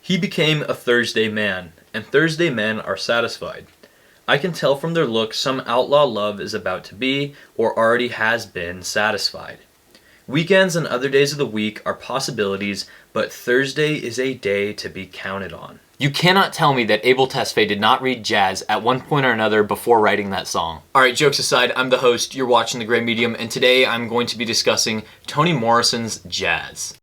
He became a Thursday man, and Thursday men are satisfied. I can tell from their look some outlaw love is about to be, or already has been, satisfied. Weekends and other days of the week are possibilities, but Thursday is a day to be counted on. You cannot tell me that Abel Tesfaye did not read jazz at one point or another before writing that song. Alright, jokes aside, I'm the host, you're watching The Gray Medium, and today I'm going to be discussing Toni Morrison's jazz.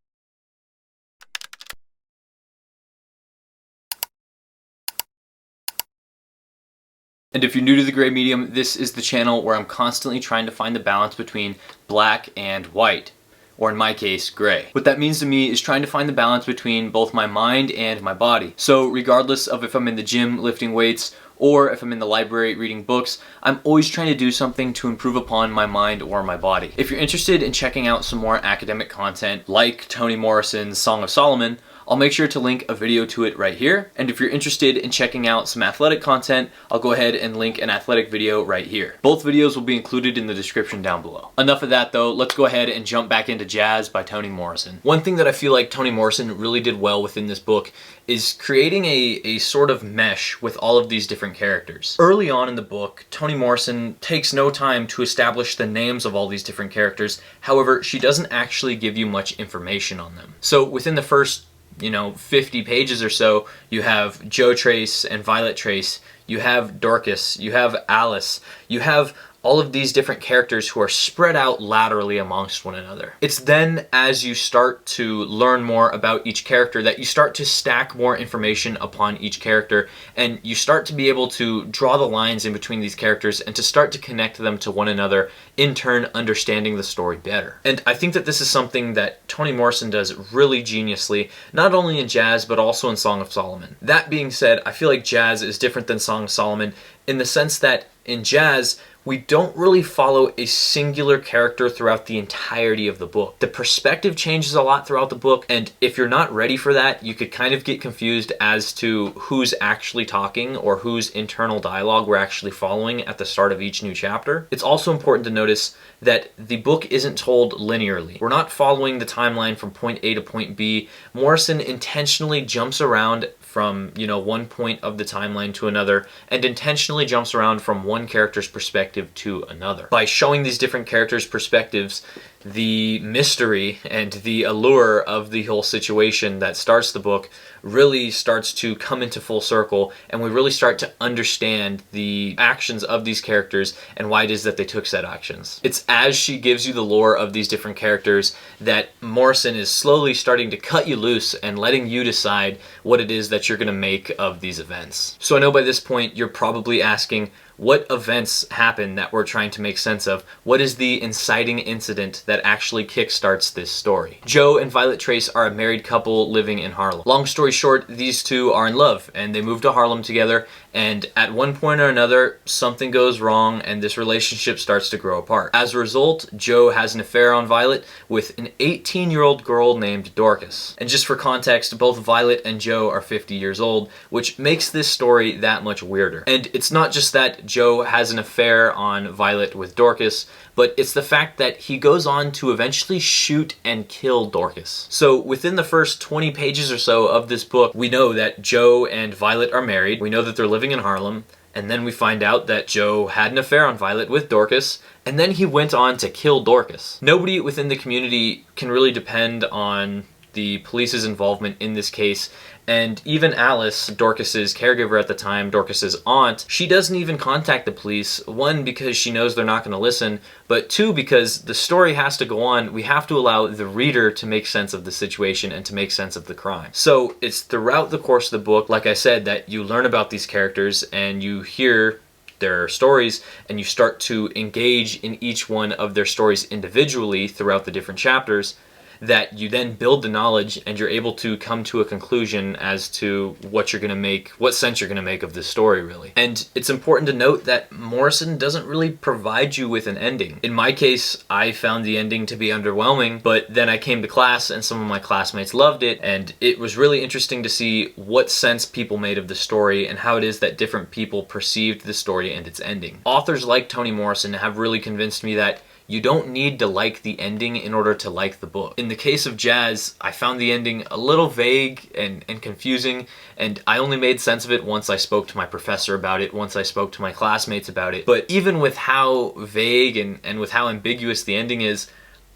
And if you're new to The Gray Medium, this is the channel where I'm constantly trying to find the balance between black and white, or in my case, gray. What that means to me is trying to find the balance between both my mind and my body. So regardless of if I'm in the gym lifting weights, or if I'm in the library reading books, I'm always trying to do something to improve upon my mind or my body. If you're interested in checking out some more academic content like Toni Morrison's Song of Solomon, I'll make sure to link a video to it right here. And if you're interested in checking out some athletic content, I'll go ahead and link an athletic video right here. Both videos will be included in the description down below. Enough of that though, let's go ahead and jump back into Jazz by Toni Morrison. One thing that I feel like Toni Morrison really did well within this book is creating a sort of mesh with all of these different characters. Early on in the book, Toni Morrison takes no time to establish the names of all these different characters. However, she doesn't actually give you much information on them. So within the first 50 pages or so, you have Joe Trace and Violet Trace, you have Dorcas, you have Alice, you have all of these different characters who are spread out laterally amongst one another. It's then as you start to learn more about each character that you start to stack more information upon each character, and you start to be able to draw the lines in between these characters and to start to connect them to one another, in turn understanding the story better. And I think that this is something that Toni Morrison does really geniusly, not only in Jazz but also in Song of Solomon. That being said, I feel like Jazz is different than Song of Solomon in the sense that in Jazz, we don't really follow a singular character throughout the entirety of the book. The perspective changes a lot throughout the book, and if you're not ready for that, you could kind of get confused as to who's actually talking or whose internal dialogue we're actually following at the start of each new chapter. It's also important to notice that the book isn't told linearly. We're not following the timeline from point A to point B. Morrison intentionally jumps around from, one point of the timeline to another, and intentionally jumps around from one character's perspective to another. By showing these different characters' perspectives, the mystery and the allure of the whole situation that starts the book really starts to come into full circle, and we really start to understand the actions of these characters and why it is that they took said actions. It's as she gives you the lore of these different characters that Morrison is slowly starting to cut you loose and letting you decide what it is that you're going to make of these events. So I know by this point you're probably asking, what events happen that we're trying to make sense of? What is the inciting incident that actually kickstarts this story? Joe and Violet Trace are a married couple living in Harlem. Long story short, these two are in love and they move to Harlem together, and at one point or another, something goes wrong and this relationship starts to grow apart. As a result, Joe has an affair on Violet with an 18-year-old girl named Dorcas. And just for context, both Violet and Joe are 50 years old, which makes this story that much weirder. And it's not just that Joe has an affair on Violet with Dorcas, but it's the fact that he goes on to eventually shoot and kill Dorcas. So within the first 20 pages or so of this book, we know that Joe and Violet are married, we know that they're living in Harlem, and then we find out that Joe had an affair on Violet with Dorcas, and then he went on to kill Dorcas. Nobody within the community can really depend on the police's involvement in this case, and even Alice, Dorcas's caregiver at the time, Dorcas's aunt, she doesn't even contact the police, one, because she knows they're not going to listen, but two, because the story has to go on. We have to allow the reader to make sense of the situation and to make sense of the crime. So it's throughout the course of the book, like I said, that you learn about these characters and you hear their stories and you start to engage in each one of their stories individually throughout the different chapters, that you then build the knowledge and you're able to come to a conclusion as to what you're going to make, what sense you're going to make of this story, really. And it's important to note that Morrison doesn't really provide you with an ending. In my case, I found the ending to be underwhelming, but then I came to class and some of my classmates loved it, and it was really interesting to see what sense people made of the story and how it is that different people perceived the story and its ending. Authors like Toni Morrison have really convinced me that You don't need to like the ending in order to like the book. In the case of Jazz, I found the ending a little vague and confusing, and I only made sense of it once I spoke to my professor about it, once I spoke to my classmates about it. But even with how vague and with how ambiguous the ending is,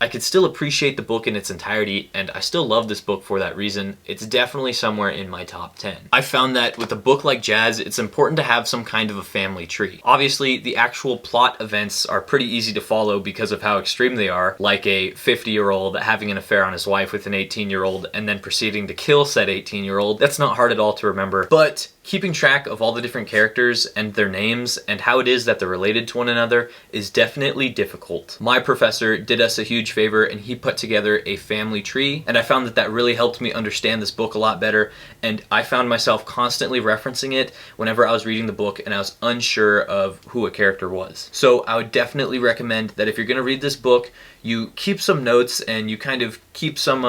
I could still appreciate the book in its entirety, and I still love this book for that reason. It's definitely somewhere in my top 10. I found that with a book like Jazz, it's important to have some kind of a family tree. Obviously, the actual plot events are pretty easy to follow because of how extreme they are, like a 50-year-old having an affair on his wife with an 18-year-old and then proceeding to kill said 18-year-old. That's not hard at all to remember, but keeping track of all the different characters and their names and how it is that they're related to one another is definitely difficult. My professor did us a huge favor and he put together a family tree, and I found that that really helped me understand this book a lot better, and I found myself constantly referencing it whenever I was reading the book and I was unsure of who a character was. So I would definitely recommend that if you're going to read this book, you keep some notes and you kind of keep some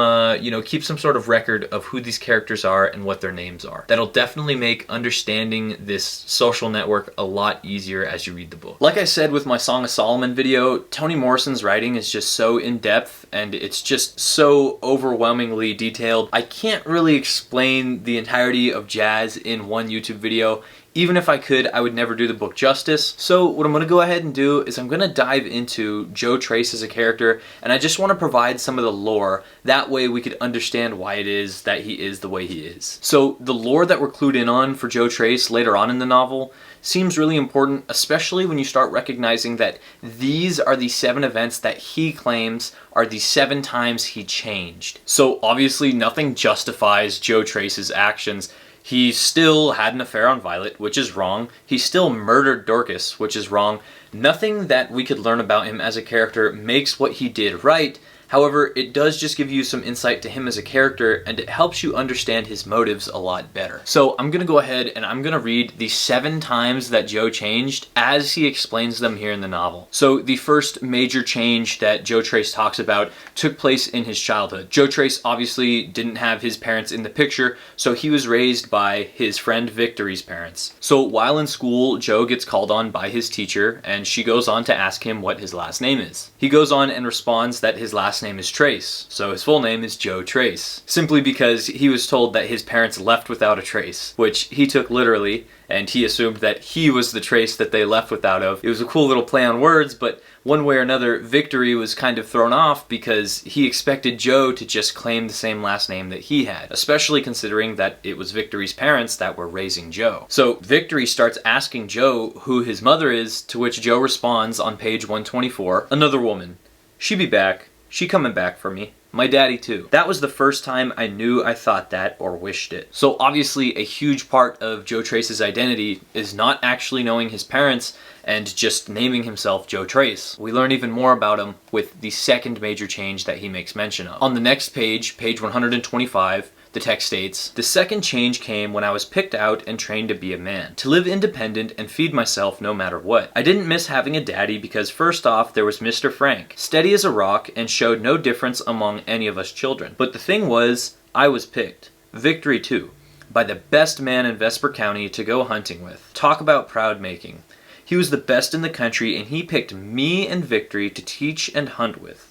keep some sort of record of who these characters are and what their names are. That'll definitely make understanding this social network a lot easier as you read the book. Like I said with my Song of Solomon video, Toni Morrison's writing is just so in-depth and it's just so overwhelmingly detailed. I can't really explain the entirety of Jazz in one YouTube video. Even if I could, I would never do the book justice. So what I'm going to go ahead and do is I'm going to dive into Joe Trace as a character, and I just want to provide some of the lore. That way we could understand why it is that he is the way he is. So the lore that we're clued in on for Joe Trace later on in the novel seems really important, especially when you start recognizing that these are the 7 events that he claims are the 7 times he changed. So obviously nothing justifies Joe Trace's actions. He still had an affair on Violet, which is wrong. He still murdered Dorcas, which is wrong. Nothing that we could learn about him as a character makes what he did right. However, it does just give you some insight to him as a character, and it helps you understand his motives a lot better. So I'm going to go ahead and I'm going to read the 7 times that Joe changed as he explains them here in the novel. So the first major change that Joe Trace talks about took place in his childhood. Joe Trace obviously didn't have his parents in the picture, so he was raised by his friend Victory's parents. So while in school, Joe gets called on by his teacher, and she goes on to ask him what his last name is. He goes on and responds that his last name is Trace, so his full name is Joe Trace, simply because he was told that his parents left without a trace, which he took literally, and he assumed that he was the Trace that they left without of. It was a cool little play on words, but one way or another, Victory was kind of thrown off because he expected Joe to just claim the same last name that he had, especially considering that it was Victory's parents that were raising Joe. So Victory starts asking Joe who his mother is, to which Joe responds on page 124, "Another woman. She be back. She coming back for me. My daddy too." That was the first time I knew I thought that or wished it. So obviously a huge part of Joe Trace's identity is not actually knowing his parents and just naming himself Joe Trace. We learn even more about him with the second major change that he makes mention of. On the next page, page 125, the text states, "The second change came when I was picked out and trained to be a man, to live independent and feed myself no matter what. I didn't miss having a daddy because first off there was Mr. Frank, steady as a rock and showed no difference among any of us children. But the thing was, I was picked, Victory too, by the best man in Vesper County to go hunting with. Talk about proud making. He was the best in the country and he picked me and Victory to teach and hunt with.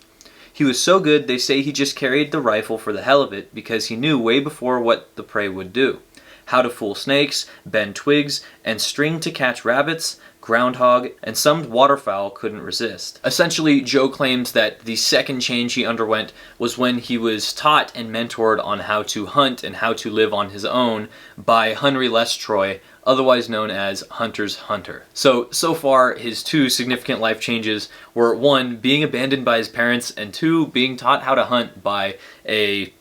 He was so good they say he just carried the rifle for the hell of it because he knew way before what the prey would do. How to fool snakes, bend twigs, and string to catch rabbits, groundhog, and some waterfowl couldn't resist." Essentially, Joe claims that the second change he underwent was when he was taught and mentored on how to hunt and how to live on his own by Henry Lestroy, otherwise known as Hunter's Hunter. So far, his 2 significant life changes were 1, being abandoned by his parents, and 2, being taught how to hunt by a,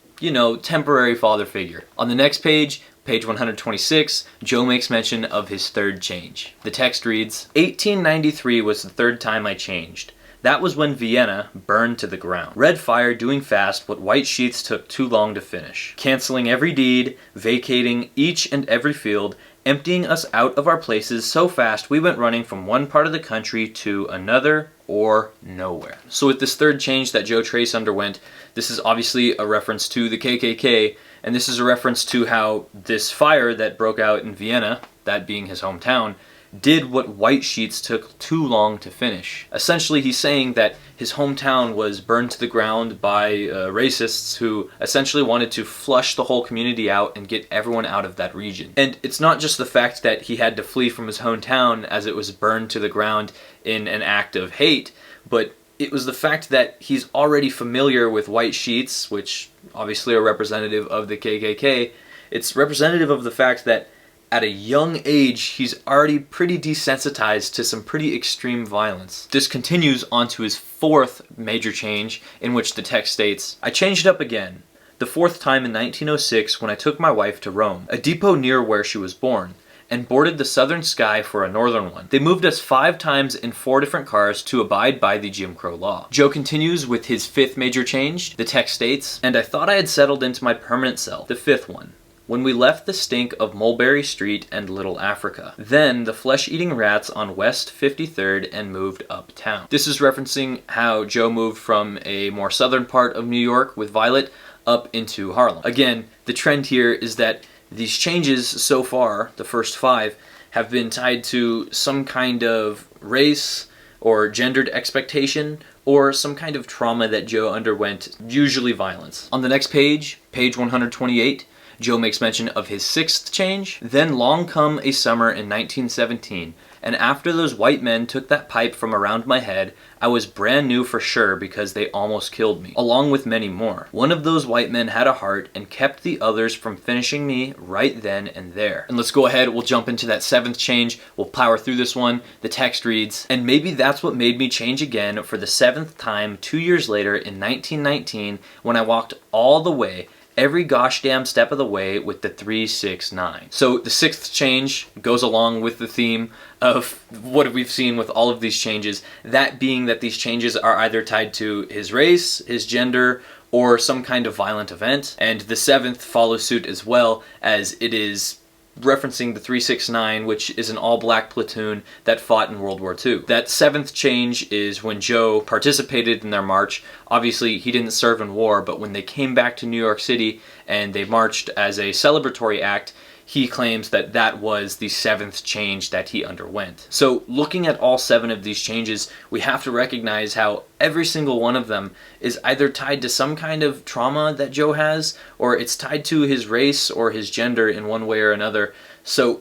temporary father figure. On the next page, page 126, Joe makes mention of his third change. The text reads, "1893 was the 3rd time I changed. That was when Vienna burned to the ground. Red fire doing fast what white sheets took too long to finish. Canceling every deed, vacating each and every field, emptying us out of our places so fast we went running from one part of the country to another or nowhere." So with this third change that Joe Trace underwent, this is obviously a reference to the KKK, and this is a reference to how this fire that broke out in Vienna, that being his hometown, did what white sheets took too long to finish. Essentially, he's saying that his hometown was burned to the ground by racists who essentially wanted to flush the whole community out and get everyone out of that region. And it's not just the fact that he had to flee from his hometown as it was burned to the ground in an act of hate, but it was the fact that he's already familiar with white sheets, which obviously are representative of the KKK. It's representative of the fact that at a young age, he's already pretty desensitized to some pretty extreme violence. This continues on to his fourth major change, in which the text states, "I changed up again, the fourth time in 1906 when I took my wife to Rome, a depot near where she was born, and boarded the southern sky for a northern one. They moved us 5 times in 4 different cars to abide by the Jim Crow law." Joe continues with his fifth major change. The text states, "And I thought I had settled into my permanent self, the fifth one, when we left the stink of Mulberry Street and Little Africa. Then the flesh-eating rats on West 53rd and moved uptown." This is referencing how Joe moved from a more southern part of New York with Violet up into Harlem. Again, the trend here is that these changes so far, the first 5, have been tied to some kind of race or gendered expectation or some kind of trauma that Joe underwent, usually violence. On the next page, page 128, Joe makes mention of his sixth change. "Then long come a summer in 1917, and after those white men took that pipe from around my head, I was brand new for sure because they almost killed me, along with many more. One of those white men had a heart and kept the others from finishing me right then and there." And let's go ahead, we'll jump into that seventh change. We'll power through this one. The text reads, "And maybe that's what made me change again for the 7th time 2 years later in 1919 when I walked all the way, every gosh damn step of the way with the 369. So the sixth change goes along with the theme of what we've seen with all of these changes, that being that these changes are either tied to his race, his gender, or some kind of violent event. And the seventh follows suit as well, as it is referencing the 369, which is an all-black platoon that fought in World War II. That seventh change is when Joe participated in their march. Obviously, he didn't serve in war, but when they came back to New York City and they marched as a celebratory act, he claims that that was the seventh change that he underwent. So looking at all 7 of these changes, we have to recognize how every single one of them is either tied to some kind of trauma that Joe has, or it's tied to his race or his gender in one way or another. So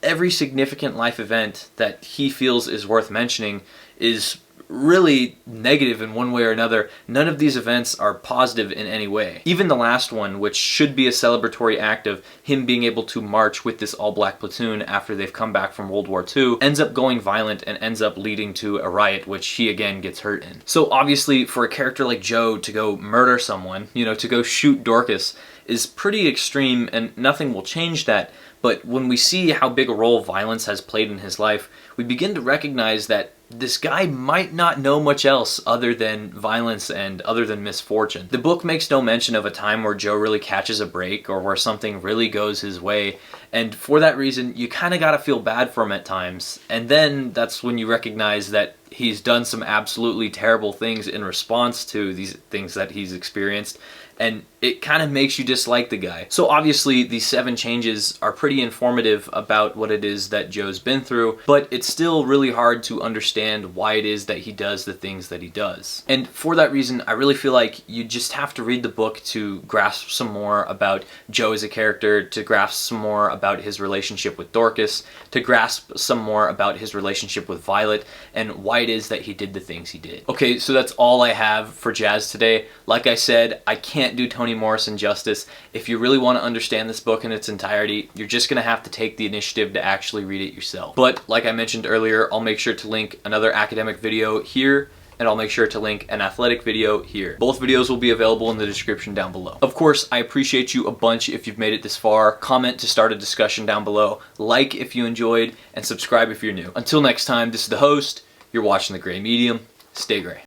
every significant life event that he feels is worth mentioning is really negative in one way or another. None of these events are positive in any way. Even the last one, which should be a celebratory act of him being able to march with this all-black platoon after they've come back from World War II, ends up going violent and ends up leading to a riot, which he again gets hurt in. So obviously, for a character like Joe to go murder someone, to go shoot Dorcas, is pretty extreme, and nothing will change that. But when we see how big a role violence has played in his life, we begin to recognize that this guy might not know much else other than violence and other than misfortune. The book makes no mention of a time where Joe really catches a break or where something really goes his way, and for that reason, you kind of gotta feel bad for him at times. And then that's when you recognize that he's done some absolutely terrible things in response to these things that he's experienced, and it kind of makes you dislike the guy. So obviously these 7 changes are pretty informative about what it is that Joe's been through, but it's still really hard to understand why it is that he does the things that he does. And for that reason, I really feel like you just have to read the book to grasp some more about Joe as a character, to grasp some more about his relationship with Dorcas, to grasp some more about his relationship with Violet, and why it is that he did the things he did. Okay, so that's all I have for Jazz today. Like I said, I can't do Toni Morrison justice. If you really want to understand this book in its entirety, you're just going to have to take the initiative to actually read it yourself. But like I mentioned earlier, I'll make sure to link another academic video here, and I'll make sure to link an athletic video here. Both videos will be available in the description down below. Of course, I appreciate you a bunch if you've made it this far. Comment to start a discussion down below, like if you enjoyed, and subscribe if you're new. Until next time, this is the host. You're watching The Gray Medium. Stay gray.